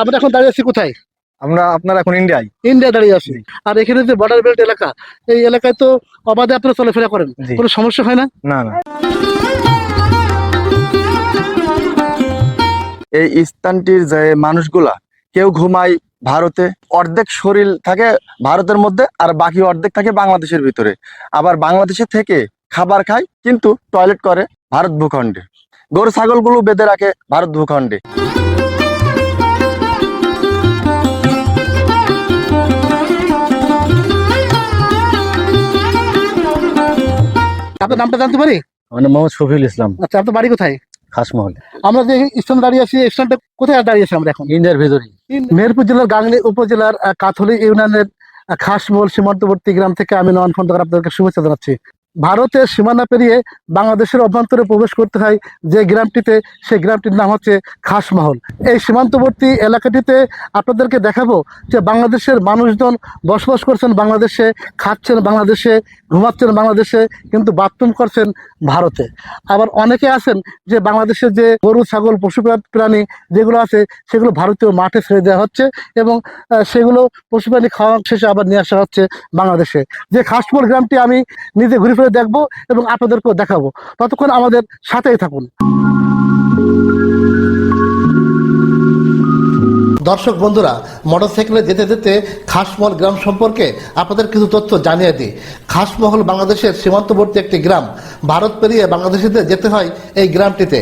আমরা এখন দাঁড়িয়ে আছি কোথায়? আপনার এখন ইন্ডিয়া দাঁড়িয়ে আছি। জি। আর এখানে যে বর্ডার বেল্ট এলাকা, এই এলাকায় তো অবাধে আপনারা চলাফেরা করেন, জি। কোনো সমস্যা হয় না? না না, এই স্থানটির যে মানুষগুলা কেউ ঘুমায় ভারতে, অর্ধেক শরীর থাকে ভারতের মধ্যে আর বাকি অর্ধেক থাকে বাংলাদেশের ভিতরে। আবার বাংলাদেশে থেকে খাবার খায় কিন্তু টয়লেট করে ভারত ভূখণ্ডে। গরু ছাগলগুলো বেঁধে রাখে ভারত ভূখণ্ডে। আপনার নামটা জানতে পারি? মানে মোহাম্মদ শফিউল ইসলাম, আচ্ছা, আপনার বাড়ি কোথায়? খাসমহল, আমরা যে স্থানে দাঁড়িয়ে আছি, এই স্থানটা কোথায় দাঁড়িয়ে আছি আমরা এখন? ইন্ডিয়ার ভেতরে। মেহেরপুর জেলার গাংনী উপজেলার কাথলি ইউনিয়নের খাসমহল সীমান্তবর্তী গ্রাম থেকে আমি নয়ন খন্দকার আপনাদেরকে শুভেচ্ছা জানাচ্ছি। ভারতের সীমানা পেরিয়ে বাংলাদেশের অভ্যন্তরে প্রবেশ করতে হয় যে গ্রামটিতে, সেই গ্রামটির নাম হচ্ছে খাসমহল। এই সীমান্তবর্তী এলাকাটিতে আপনাদেরকে দেখাবো যে বাংলাদেশের মানুষজন বসবাস করছেন বাংলাদেশে, খাচ্ছেন বাংলাদেশে, ঘুমাচ্ছেন বাংলাদেশে, কিন্তু বাথরুম করছেন ভারতে। আবার অনেকে আছেন যে বাংলাদেশের যে গরু ছাগল পশু প্রাণী যেগুলো আছে সেগুলো ভারতীয় মাঠে ছেড়ে দেওয়া হচ্ছে এবং সেগুলো পশু প্রাণী খাওয়া শেষে আবার নিয়ে আসা হচ্ছে বাংলাদেশে। যে খাসমহল গ্রামটি আমি নিজে ঘুরে ফিরে দেখবো এবং আপনাদেরকেও দেখাবো। ততক্ষণ আমাদের সাথেই থাকুন। দর্শক বন্ধুরা, মোটরসাইকেলে যেতে যেতে খাসমহল গ্রাম সম্পর্কে আপনাদের কিছু তথ্য জানিয়ে দিই। খাসমহল বাংলাদেশের সীমান্তবর্তী একটি গ্রাম। ভারত পেরিয়ে বাংলাদেশে যেতে হয় এই গ্রামটিতে।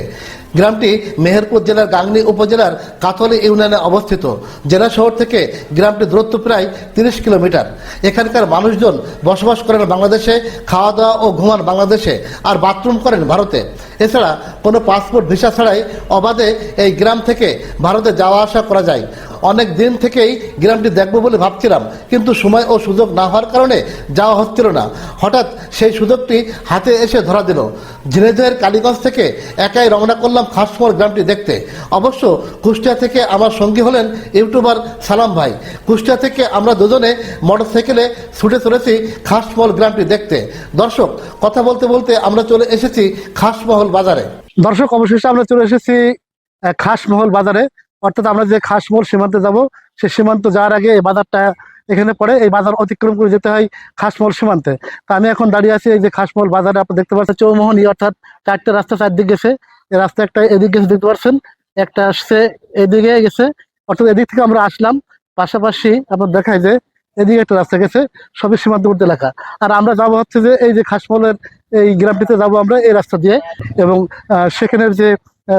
গ্রামটি মেহেরপুর জেলার গাংনী উপজেলার কাথলি ইউনিয়নে অবস্থিত। জেলা শহর থেকে গ্রামটির দূরত্ব প্রায় 30 কিলোমিটার। এখানকার মানুষজন বসবাস করেন বাংলাদেশে, খাওয়া দাওয়া ও ঘুমান বাংলাদেশে, আর বাথরুম করেন ভারতে। এছাড়া কোনো পাসপোর্ট ভিসা ছাড়াই অবাধে এই গ্রাম থেকে ভারতে যাওয়া আসা করা যায়। অনেক দিন থেকেই গ্রামটি দেখবো বলে ভাবছিলাম, কিন্তু সময় ও সুযোগ না হওয়ার কারণে যাওয়া হচ্ছিল না। হঠাৎ সেই সুযোগটি হাতে এসে ধরা দিল। ঝিনাইদহের কালীগঞ্জ থেকে একাই রওনা করলাম খাসমহল গ্রামটি দেখতে। অবশ্য কুষ্টিয়া থেকে আমার সঙ্গী হলেন ইউটিউবার সালাম ভাই। কুষ্টিয়া থেকে আমরা দুজনে মোটরসাইকেলে ছুটে চলেছি খাসমহল গ্রামটি দেখতে। দর্শক, কথা বলতে বলতে আমরা চলে এসেছি খাসমহল বাজারে। দর্শক, অবশেষে আমরা চলে এসেছি খাসমহল বাজারে। অর্থাৎ আমরা যে খাসমহল সীমান্তে যাব, সেই সীমান্ত যাওয়ার আগে এই বাজারটা এখানে পড়ে। এই বাজার অতিক্রম করে যেতে হয় খাসমহল সীমান্তে। তা আমি এখন দাঁড়িয়ে আছি এই যে খাসমহল বাজারে। আপনি দেখতে পাচ্ছেন চৌমোহনী, অর্থাৎ চারটে রাস্তা চারদিক গেছে। এই রাস্তা একটা এদিক গেছে দেখতে পাচ্ছেন, একটা আসছে এদিকে গেছে, অর্থাৎ এদিক থেকে আমরা আসলাম। পাশাপাশি আপনার দেখায় যে এদিকে একটা রাস্তা গেছে, সবই সীমান্তবর্তী এলাকা। আর আমরা যাবো হচ্ছে যে এই যে খাসমহলের এই গ্রামটিতে যাবো আমরা এই রাস্তা দিয়ে। এবং সেখানের যে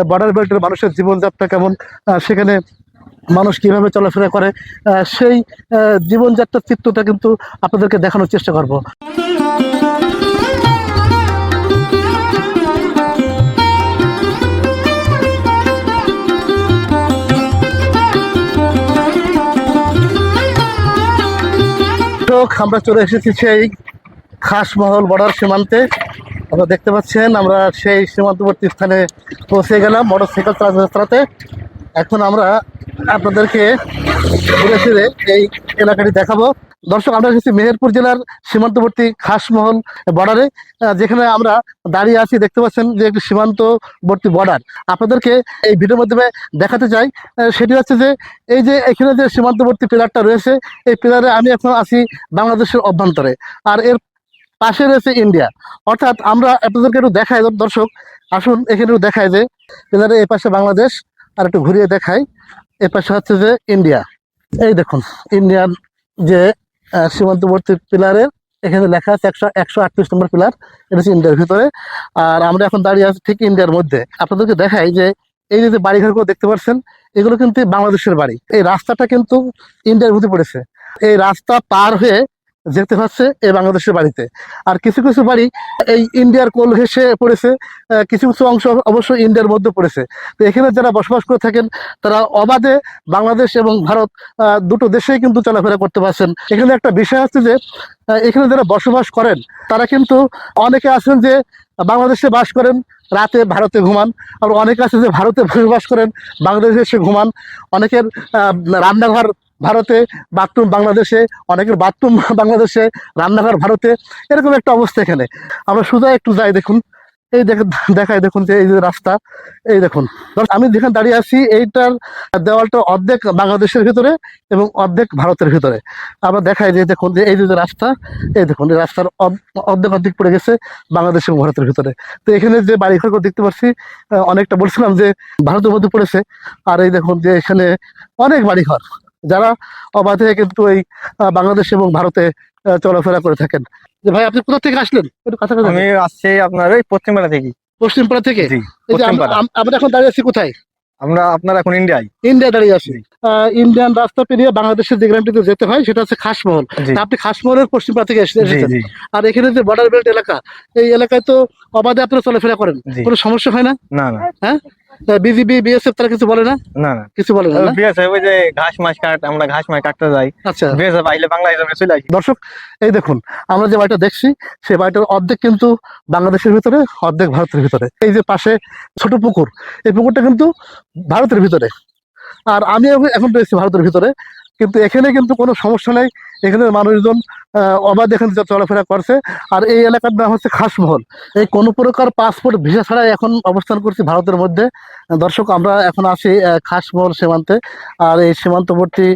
বর্ডার বেল্টের মানুষের জীবনযাত্রা কেমন, সেখানে মানুষ কিভাবে চলাফেরা করে, সেই জীবনযাত্রার চিত্রটা কিন্তু আপনাদেরকে দেখানোর চেষ্টা করব। আমরা চলে এসেছি সেই খাসমহল বর্ডার সীমান্তে। আপনারা দেখতে পাচ্ছেন আমরা সেই সীমান্তবর্তী স্থানে পৌঁছে গেলাম মোটরসাইকেল চালাতে। এখন আমরা আপনাদেরকে ঘুরে ফিরে এই এলাকাটি দেখাবো। দর্শক, আমরা এসেছি মেহেরপুর জেলার সীমান্তবর্তী খাসমহল বর্ডারে, যেখানে আমরা দাঁড়িয়ে আছি। দেখতে পাচ্ছেন যে একটি সীমান্তবর্তী বর্ডার আপনাদেরকে এই ভিডিওর মাধ্যমে দেখাতে চাই। সেটি হচ্ছে যে এই যে এখানে যে সীমান্তবর্তী পিলারটা রয়েছে, এই পিলারে আমি এখন আছি বাংলাদেশের অভ্যন্তরে, আর এর পাশে রয়েছে ইন্ডিয়া। অর্থাৎ আমরা আপনাদেরকে একটু দেখাই, দর্শক আসুন এখানে একটু দেখায় যে পিলারে এই পাশে বাংলাদেশ, আর একটু ঘুরিয়ে দেখাই এ পাশে হচ্ছে যে ইন্ডিয়া। এই দেখুন ইন্ডিয়ার যে সীমান্তবর্তী পিলারের এখানে লেখা আছে 138 নম্বর পিলার, এটা হচ্ছে ইন্ডিয়ার ভিতরে। আর আমরা এখন দাঁড়িয়ে আছি ঠিক ইন্ডিয়ার মধ্যে। আপনাদেরকে দেখাই যে এই যে বাড়িঘরগুলো দেখতে পাচ্ছেন, এগুলো কিন্তু বাংলাদেশের বাড়ি। এই রাস্তাটা কিন্তু ইন্ডিয়ার ভিতরে পড়েছে। এই রাস্তা পার হয়ে যেতে হচ্ছে এই বাংলাদেশের বাড়িতে। আর কিছু কিছু বাড়ি এই ইন্ডিয়ার কোল ঘেঁষে পড়েছে, কিছু কিছু অংশ অবশ্য ইন্ডিয়ার মধ্যে পড়েছে। তো এখানে যারা বসবাস করে থাকেন তারা অবাধে বাংলাদেশ এবং ভারত দুটো দেশেই কিন্তু চলাফেরা করতে পারছেন। এখানে একটা বিষয় হচ্ছে যে এখানে যারা বসবাস করেন তারা কিন্তু অনেকে আছেন যে বাংলাদেশে বাস করেন, রাতে ভারতে ঘুমান। আর অনেকে আছে যে ভারতে বসবাস করেন, বাংলাদেশে এসে ঘুমান। অনেকের রান্নাঘর ভারতে, বাথরুম বাংলাদেশে, অনেকের বাথরুম বাংলাদেশে, রান্নাঘর ভারতে, এরকম একটা অবস্থা এখানে। আমরা সোজা একটু যাই, দেখুন এই দেখেন, দেখায় দেখুন যে এই যে রাস্তা, এই দেখুন আমি যেখানে দাঁড়িয়ে আছি এইটার দেওয়ালটা অর্ধেক বাংলাদেশের ভিতরে এবং অর্ধেক ভারতের ভিতরে। আবার দেখায় যে দেখুন যে এই যে রাস্তা, এই দেখুন এই রাস্তার অর্ধেক অর্ধেক পড়ে গেছে বাংলাদেশ এবং ভারতের ভিতরে। তো এখানে যে বাড়িঘরগুলো দেখতে পাচ্ছি অনেকটা বলছিলাম যে ভারতের মধ্যে পড়েছে। আর এই দেখুন যে এখানে অনেক বাড়িঘর, যারা অবাধে কিন্তু এই বাংলাদেশ এবং ভারতে চলাফেরা করে থাকেন। যে ভাই আপনি কোথা থেকে আসলেন, একটু কাছাকাছি আমি আসছি আপনার ওই পশ্চিমপাড়া থেকে। পশ্চিমপাড়া থেকে? জি, এই যে পশ্চিমপাড়া। আমরা এখন দাঁড়িয়ে আছি কোথায়? আমরা আপনার এখন ইন্ডিয়ায়। ইন্ডিয়া দাঁড়িয়ে আছি। জি। ইন্ডিয়ান রাস্তা পেরিয়ে বাংলাদেশের যে গ্রামটিতে যেতে হয় সেটা হচ্ছে খাসমহল। জি তা আপনি খাসমহলের পশ্চিমপাড়া থেকে জি এসেছেন। জি আর এখানে যে বর্ডার বেল্ট এলাকা, এই এলাকায় তো অবাধে আপনারা চলাফেরা করেন, জি। কোনো সমস্যা হয় না? না না হ্যাঁ, বিজিবি বিএসএফ তারা কিছু বলে না? না না, কিছু বলে না? বিএসএফ ওই যে ঘাস মাছ কাট, আমরা ঘাস মাছ কাটতে যাই, আচ্ছা বিএসএফ আইলে বাংলাদেশে আমরা চলে আসি। দর্শক, এই দেখুন আমরা যে বাড়িটা দেখছি সেই বাড়িটার অর্ধেক কিন্তু বাংলাদেশের ভিতরে, অর্ধেক ভারতের ভিতরে। এই যে পাশে ছোট পুকুর, এই পুকুরটা কিন্তু ভারতের ভিতরে, আর আমি এখন রয়েছি ভারতের ভিতরে। কিন্তু এখানে কিন্তু কোনো সমস্যা নেই, এখানে মানুষজন অবাধ এখানে চলাফেরা করছে। আর এই এলাকার নাম হচ্ছে খাসমহল। এই কোনো প্রকার পাসপোর্ট ভিসা ছাড়াই এখন অবস্থান করছি ভারতের মধ্যে। দর্শক, আমরা এখন আছি খাসমহল সীমান্তে। আর এই সীমান্তবর্তী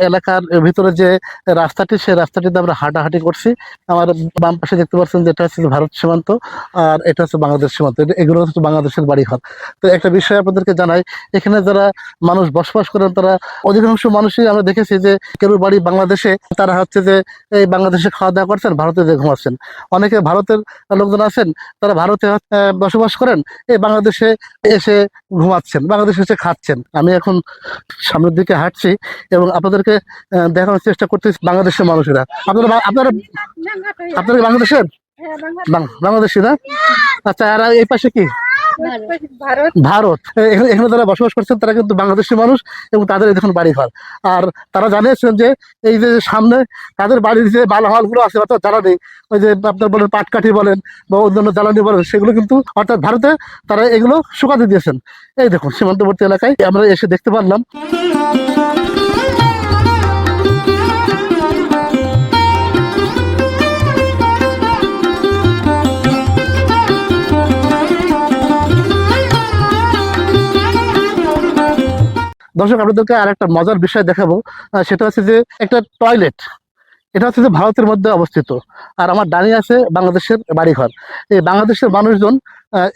এলাকার ভিতরে যে রাস্তাটি, সেই রাস্তাটিতে আমরা হাঁটাহাঁটি করছি। আমার বাম পাশে দেখতে পাচ্ছেন যে এটা হচ্ছে ভারত সীমান্ত, আর এটা হচ্ছে বাংলাদেশ সীমান্ত। এগুলো হচ্ছে বাংলাদেশের বাড়িঘর। তো একটা বিষয় আপনাদেরকে জানাই, এখানে যারা মানুষ বসবাস করেন তারা অধিকাংশ মানুষই আমরা দেখেছি যে কেউ বাড়ি বাংলাদেশে, তারা হচ্ছে যে এই বাংলাদেশে খাওয়া দাওয়া করছেন, ভারতে যে ঘুমাচ্ছেন। অনেকে ভারতের লোকজন আছেন, তারা ভারতে বসবাস করেন, এই বাংলাদেশে এসে ঘুমাচ্ছেন, বাংলাদেশে এসে খাচ্ছেন। আমি এখন সামনের দিকে হাঁটছি এবং আপনাদেরকে দেখানোর চেষ্টা করতেছি বাংলাদেশের মানুষেরা। আপনারা আপনারা আপনারা কি বাংলাদেশের? বাংলাদেশি না? আচ্ছা, আর এই পাশে কি? ভারত। এখানে যারা বসবাস করছেন তারা কিন্তু বাংলাদেশি মানুষ এবং তাদের এই দেখুন বাড়িঘর। আর তারা জানিয়েছেন যে এই যে সামনে তাদের বাড়ির যে বালাহল গুলো আছে, অর্থাৎ জ্বালানি, ওই যে আপনার বলেন পাটকাঠি বলেন বা অন্যান্য জ্বালানি বলেন, সেগুলো কিন্তু অর্থাৎ ভারতে তারা এগুলো শুকাতে দিয়েছেন। এই দেখুন সীমান্তবর্তী এলাকায় আমরা এসে দেখতে পারলাম। দর্শক, আপনাদেরকে আর একটা মজার বিষয় দেখাবো। সেটা হচ্ছে যে একটা টয়লেট, এটা হচ্ছে যে ভারতের মধ্যে অবস্থিত। আর আমার ডানে আছে বাংলাদেশের বাড়িঘর। এই বাংলাদেশের মানুষজন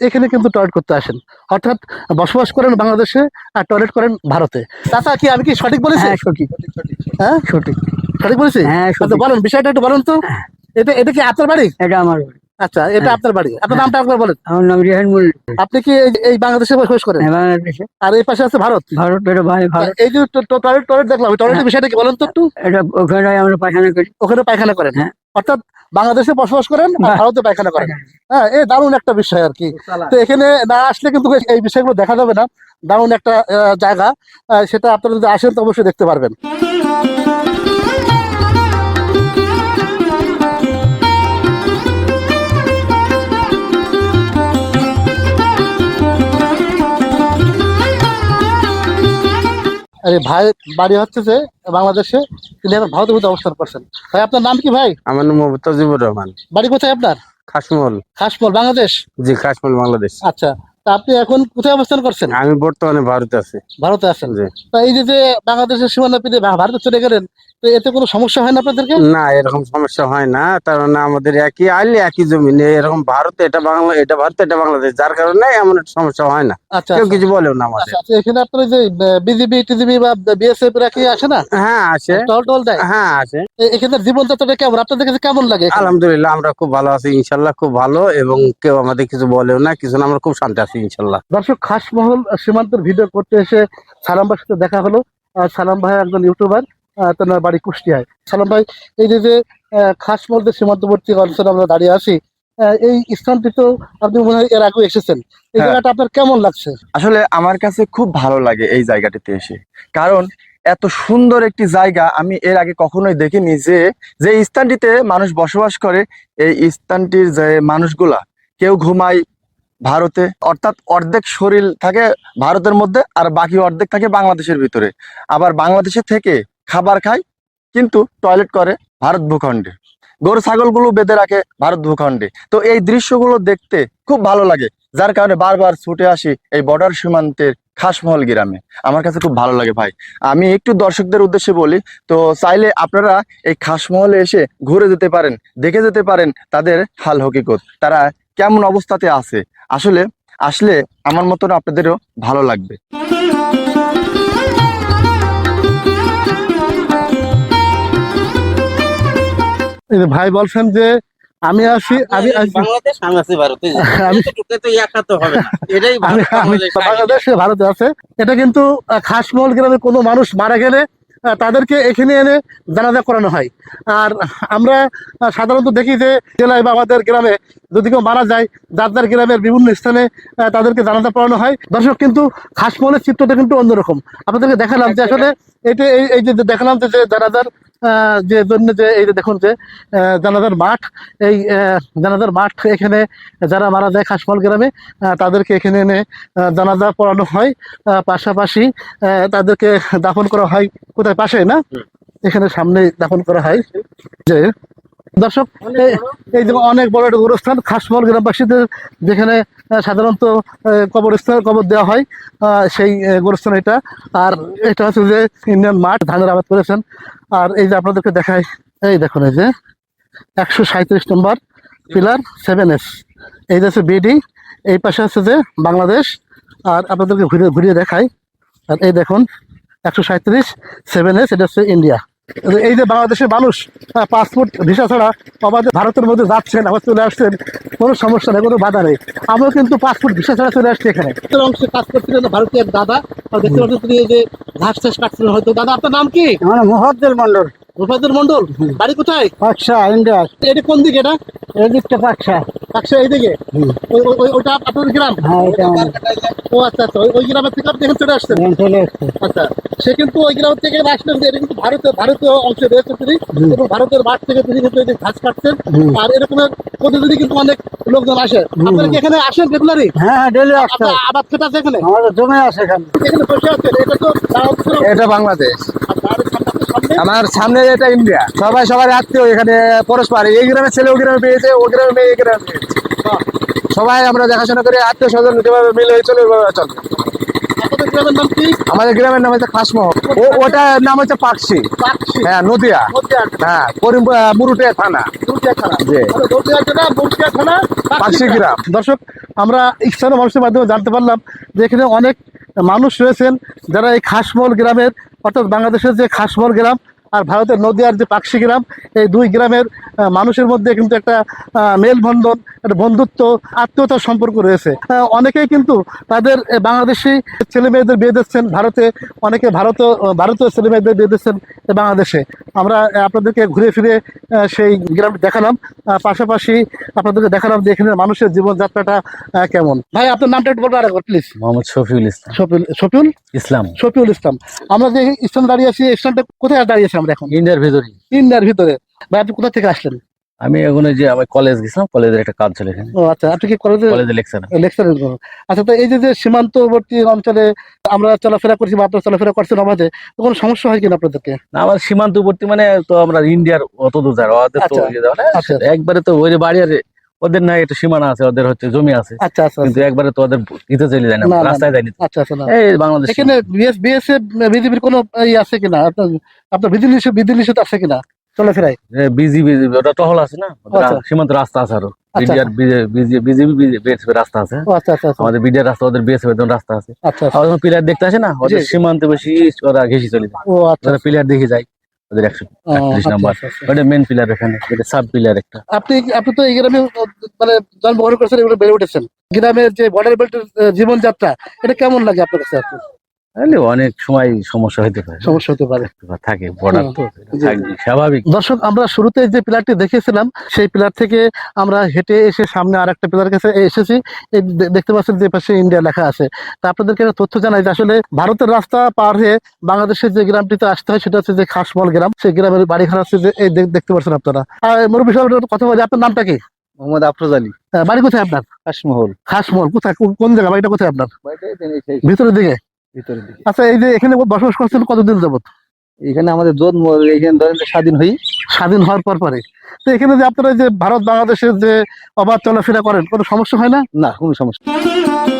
এখানে কিন্তু টয়লেট করতে আসেন, অর্থাৎ বসবাস করেন বাংলাদেশে আর টয়লেট করেন ভারতে। চাচা, কি আমি কি সঠিক বলেছি? হ্যাঁ সঠিক। হ্যাঁ সঠিক। সঠিক বলেছি? হ্যাঁ আচ্ছা সঠিক। বলেন, বিষয়টা একটু বলেন তো। এটা এটা কি আপনার বাড়ি? এটা আমার বাড়ি। আচ্ছা, এটা হ্যাঁ। আপনার বাড়ি। আপনার নামটা একবার বলেন। আমার নাম রিহান মল্লিক। আপনি কি এই বাংলাদেশে বসবাস করেন? হ্যাঁ, বাংলাদেশে। আর এই পাশে আছে ভারত। ভারত, এটা ভাই ভারত। এই যে টয়লেট টয়লেট দেখলাম, টয়লেটের বিষয়টা কি বলেন তো একটু। এটা ওখানে আমরা পায়খানা করি। ওখানে পায়খানা করেন? হ্যাঁ। অর্থাৎ বাংলাদেশে বসবাস করেন আর বাহ। ভারতে পায়খানা করেন। হ্যাঁ, এই দারুণ একটা বিষয় আর কি। তো এখানে না আসলে কিন্তু এই বিষয়গুলো দেখা যাবে না। দারুণ একটা জায়গা, সেটা আপনারা যদি আসেন তো অবশ্যই দেখতে পারবেন। আরে ভাই, বাড়ি হচ্ছে যে বাংলাদেশে, তিনি এখন ভারতের মধ্যে অবস্থান করছেন। ভাই আপনার নাম কি ভাই? আমার নাম মুতাজিবুর রহমান। বাড়ি কোথায় আপনার? খাসমল। খাসমল, বাংলাদেশ? জি, খাসমল বাংলাদেশ। আচ্ছা, তা আপনি এখন কোথায় অবস্থান করছেন? আমি বর্তমানে ভারতে আছি। ভারতে আছেন? জি। তা এই যে যে বাংলাদেশের সীমানা পেরিয়ে ভারতে চলে গেলেন, তো এতে কোনো সমস্যা হয় না আপনাদেরকে? না, এরকম সমস্যা হয় না, তার মানে আমাদের একই আইলে একই জমিনে, এরকম ভারতে এটা বাংলা, এটা ভারত, এটা বাংলাদেশ, যার কারণে এমন একটা সমস্যা হয় না। আচ্ছা কেউ আচ্ছা। কিছু বলেও না আমাদের। আচ্ছা, এখানে আপনার যে বিজিবি টিজিবি বা বিএসএফ এরা কি আসে না? হ্যাঁ আসে। টল টল দেয়? হ্যাঁ আসে। এখানে জীবনযাত্রাটা কেমন, আপনাদের কাছে কেমন লাগে এখানে? আলহামদুলিল্লাহ, আমরা খুব ভালো আছি ইনশাল্লাহ, খুব ভালো, এবং কেউ আমাদের কিছু বলেও না, কিছু না, আমরা খুব শান্তি আছি ইনশাল্লাহ। দর্শক, খাসমহল সীমান্তের ভিডিও করতে এসে সালাম ভাইয়ের সাথে দেখা হলো। সালাম ভাই একজন ইউটিউবার, তার বাড়ি কুষ্টিয়ায়। সালাম ভাই, এই যে যে খাসমহল যে সীমান্তবর্তী অঞ্চলে আমরা দাঁড়িয়ে আছি, এই স্থানটি তো আপনি মনে হয় এর আগে এসেছেন, এই হ্যাঁ। জায়গাটা আপনার কেমন লাগছে? আসলে আমার কাছে খুব ভালো লাগে এই জায়গাটিতে এসে, কারণ এত সুন্দর একটি জায়গা আমি এর আগে কখনোই দেখিনি। যে যে স্থানটিতে মানুষ বসবাস করে, এই স্থানটির যে মানুষগুলা কেউ ঘুমায় ভারতে, অর্থাৎ অর্ধেক শরীর থাকে ভারতের মধ্যে আর বাকি অর্ধেক থাকে বাংলাদেশের ভিতরে। আবার বাংলাদেশে থেকে খাবার খায় কিন্তু টয়লেট করে ভারত ভূখণ্ডে। গরু ছাগলগুলো বেঁধে রাখে ভারত ভূখণ্ডে। তো এই দৃশ্যগুলো দেখতে খুব ভালো লাগে, যার কারণে বারবার ছুটে আসি এই বর্ডার সীমান্তের খাসমহল গ্রামে। আমার কাছে খুব ভালো লাগে ভাই। আমি একটু দর্শকদের উদ্দেশ্যে বলি, তো চাইলে আপনারা এই খাসমহলে এসে ঘুরে যেতে পারেন, দেখে যেতে পারেন তাদের হাল হকিকত, তারা কেমন অবস্থাতে আছে। আসলে আসলে আমার মতন আপনাদেরও ভালো লাগবে। এই যে ভাই বলছেন যে আমি আসি বাংলাদেশ, আমি আছি ভারতে। আমি তো একা তো হবে না, এটাই আমি বাংলাদেশ, সে ভারতে আছে। এটা কিন্তু খাসমহল গ্রামে কোনো মানুষ মারা গেলে তাদেরকে এখানে এনে জানাজা করানো হয়। আর আমরা সাধারণত দেখি যে জেলায় বা আমাদের গ্রামে যদি কেউ মারা যায়, যার যার গ্রামের বিভিন্ন স্থানে তাদেরকে জানাজা পড়ানো হয়। দর্শক, কিন্তু খাসমহলের চিত্রটা কিন্তু অন্যরকম। আপনাদেরকে দেখালাম যে আসলে এটা এই যে দেখালাম যে জানাজার যে জন্য যে এই যে দেখুন যে জানাজার মাঠ, এই জানাজার মাঠ, এখানে যারা মারা যায় খাসমহল গ্রামে তাদেরকে এখানে এনে জানাজা পড়ানো হয়। পাশাপাশি তাদেরকে দাফন করা হয় কোথায়, পাশে না, এখানে সামনে দাফন করা হয়। যে দর্শক, এই যে অনেক বড় একটা গোরস্থান খাসমহল গ্রামবাসীদের, যেখানে সাধারণত কবরস্থান কবর দেওয়া হয়, সেই গোরস্থান এটা। আর এটা হচ্ছে যে ইন্ডিয়ান মাঠ, ধানের আবাদ করেছেন। আর এই যে আপনাদেরকে দেখায়, এই দেখুন এই যে 137 নম্বর পিলার 7S, এই যে হচ্ছে বিডি, এই পাশে আছে যে বাংলাদেশ। আর আপনাদেরকে ঘুরিয়ে ঘুরিয়ে দেখাই, আর এই দেখুন 137 7S, এটা হচ্ছে ইন্ডিয়া। এই যে বাংলাদেশের মানুষ পাসপোর্ট ভিসা ছাড়া আমাদের ভারতের মধ্যে যাচ্ছেন, আবার চলে আসছেন, কোনো সমস্যা নেই, কোনো বাধা নেই। আমরা কিন্তু পাসপোর্ট ভিসা ছাড়া চলে আসছি এখানে। অংশে কাজ করছিলেন ভারতীয় দাদা, আর দেখতে পাচ্ছেন তিনি এই যে ঘাস চাষ কাটছিলেন হয়তো। দাদা, আপনার নাম কি? আমার মোহাদ্দেল মন্ডল। মুফাজ্জল মন্ডল, বাড়ি কোথায়? পাকশা, ইন্ডিয়া। এটা কোন দিকে? এটা এই দিকটা পাকশা। পাকশা, এইদিকে। ওইটা আপনাদের গ্রাম? হ্যাঁ, এটা আমার। ও আচ্ছা আচ্ছা, ওই গ্রামের থেকে আপনি এখানে চলে আসছেন? চলে এসছে। আচ্ছা, সে কিন্তু ওই গ্রাম থেকে আসলেন যে এটা কিন্তু ভারতীয় অংশে রয়েছে তিনি, এবং ভারতের মাঠ থেকে তিনি কিন্তু এই যে ঘাস কাটছেন। আর এরকমের প্রতিদিনই কিন্তু অনেক লোকজন আসে। আপনারা কি এখানে আসেন রেগুলারই? হ্যাঁ, ডেলি আসতে হয়। আবাদ খেতে আছে এখানে? আমাদের জমে আছে এখানে। এখানে বসে আছেন, এটা তো এটা বাংলাদেশ, আচ্ছা, আর সামনে আমার সামনে এটা ইন্ডিয়া। সবাই সবার আত্মীয় এখানে পরস্পর, এই গ্রামের ছেলে ও গ্রামে পেয়েছে, ও গ্রামে মেয়ে এই গ্রামে পেয়েছে। সবাই আমরা দেখাশোনা করে আত্মীয় স্বজন যেভাবে মিলে চলে চলবে। আপনাদের গ্রামের নাম কি? আমাদের গ্রামের নাম হচ্ছে খাসমহল, ওটার নাম হচ্ছে পাকশি। পাকশি, হ্যাঁ, নদিয়া। নদিয়া। হ্যাঁ, মুরুটিয়া থানা। নদিয়া থানা। জি। নদিয়া জেলা, নদিয়া থানা, পাকশি গ্রাম। দর্শক, আমরা স্থানীয় মানুষের মাধ্যমে জানতে পারলাম যে এখানে অনেক মানুষ রয়েছেন যারা এই খাসমহল গ্রামের, অর্থাৎ বাংলাদেশের যে খাসমহল গ্রাম আর ভারতের নদিয়ার যে পাকশি গ্রাম, এই দুই গ্রামের মানুষের মধ্যে কিন্তু একটা মেলবন্ধন, একটা বন্ধুত্ব, আত্মীয়তার সম্পর্ক রয়েছে। অনেকেই কিন্তু তাদের বাংলাদেশি ছেলে মেয়েদের বিয়ে দিচ্ছেন ভারতে, অনেকে ভারতীয় ছেলে মেয়েদের বিয়ে দিচ্ছেন বাংলাদেশে। আমরা আপনাদেরকে ঘুরে ফিরে সেই গ্রামটি দেখালাম, পাশাপাশি আপনাদেরকে দেখালাম যে এখানে মানুষের জীবনযাত্রাটা কেমন। ভাই, আপনার নামটা একটু বলবেন আরেকবার প্লিজ। মোহাম্মদ শফিউল ইসলাম। শফিউল ইসলাম। শফিউল ইসলাম। আমরা যে স্থানে দাঁড়িয়ে আছি, এই স্থানটা কোথায় দাঁড়িয়েছি আমরা এখন? ইন্ডিয়ার ভেতরেই। ইন্ডিয়ার ভিতরে। ভাই, আপনি কোথা থেকে আসলেন? আমি এখন ওই যে আমি কলেজ গেছিলাম, কলেজের একটা কাজ ছিল এখানে, ও আচ্ছা, আপনি কি কলেজে কলেজে লেকচার। লেকচারের জন্য? আচ্ছা, তো এই যে সীমান্তবর্তী অঞ্চলে আমরা চলাফেরা করছি বা আপনারা চলাফেরা করছেন অবাধে, তো কোনো সমস্যা হয় কিনা আপনাদেরকে? না, আমার সীমান্তবর্তী মানে তো আমরা ইন্ডিয়ার অত দূর যাই, ওদের তো আচ্ছা, ইয়ে দেওয়া না, আচ্ছা। একবারে তো ওই যে বাড়ি আর ওদের নাই একটা সীমানা আছে, ওদের হচ্ছে জমি আছে, আচ্ছা আচ্ছা কিন্তু একবারে তো ওদের ইতে চলে যায় না, না, না, রাস্তায় যায়নি। আচ্ছা আচ্ছা, না। এই বাংলাদেশ এখানে বিএসএফ বিজিবির কোনো আছে কিনা? আপনার বিধি নিষেধ আছে কিনা চলাফেরায়? বিজিবি, ওটা টহল আছে না, ওদের আচ্ছা। সীমান্ত রাস্তা আছে, আরো আচ্ছা, বিডিআর বিজিবি বিএসএফ রাস্তা আছে, ও আচ্ছা আচ্ছা আচ্ছা, আমাদের বিডিআর রাস্তা, ওদের বিএসএফ রাস্তা আছে। আচ্ছা আচ্ছা। আর যখন প্লেয়ার দেখতে আসে না, ওদের জি। সীমান্তে বেশি ওরা ঘেঁষি চলে যায়, ও আচ্ছা, ওরা প্লেয়ার দেখে যায়, ওদের ও, 138 আচ্ছা, নাম্বার, আচ্ছা, আচ্ছা। ওটা মেন প্লেয়ার, এখানে এটা সাব প্লেয়ার একটা। আপনি তো এই গ্রামে মানে জন্মগ্রহণ করেছেন, এগুলো বেড়ে উঠেছেন। গ্রামের যে বর্ডার বেল্টের জীবনযাত্রা, এটা কেমন লাগে আপনার কাছে? আপনি তাহলে অনেক সময় সমস্যা হতে পারে, সমস্যা হতে পারে। থাকে বর্ডার তো জি। থাকবে, স্বাভাবিক। দর্শক, আমরা শুরুতে যে পিলারটি দেখেছিলাম, সেই পিলার থেকে আমরা হেঁটে এসে সামনে আর একটা পিলার কাছে এসেছি। এই দেখতে পাচ্ছেন যে পাশে ইন্ডিয়া লেখা আছে। তা আপনাদেরকে একটা তথ্য জানাই যে আসলে ভারতের রাস্তা পার হয়ে বাংলাদেশের যে গ্রামটিতে আসতে হয়, সেটা হচ্ছে যে খাসমহল গ্রাম। সেই গ্রামের বাড়ি ঘর হচ্ছে যে এই দেখতে পাচ্ছেন আপনারা। আর মুরব্বী সাহেব, একটা কথা বলি, আপনার নামটা কি? মোহাম্মদ আফরোজ আলী। বাড়ি কোথায় আপনার? খাসমহল। খাসমহল কোথায়, কোন জায়গা? বাড়িটা কোথায় আপনার? ভিতরের ভিতরের দিকে। দিকে। আচ্ছা, এই যে এখানে বসবাস করছেন কতদিন যাবত? এখানে আমাদের জন্ম, এখানে ধরেন যে স্বাধীন হই। স্বাধীন হওয়ার পর পরে। তো এখানে যে আপনারা যে ভারত বাংলাদেশের যে অবাধ চলাফেরা করেন, কোনো সমস্যা হয় না? না, কোনো সমস্যা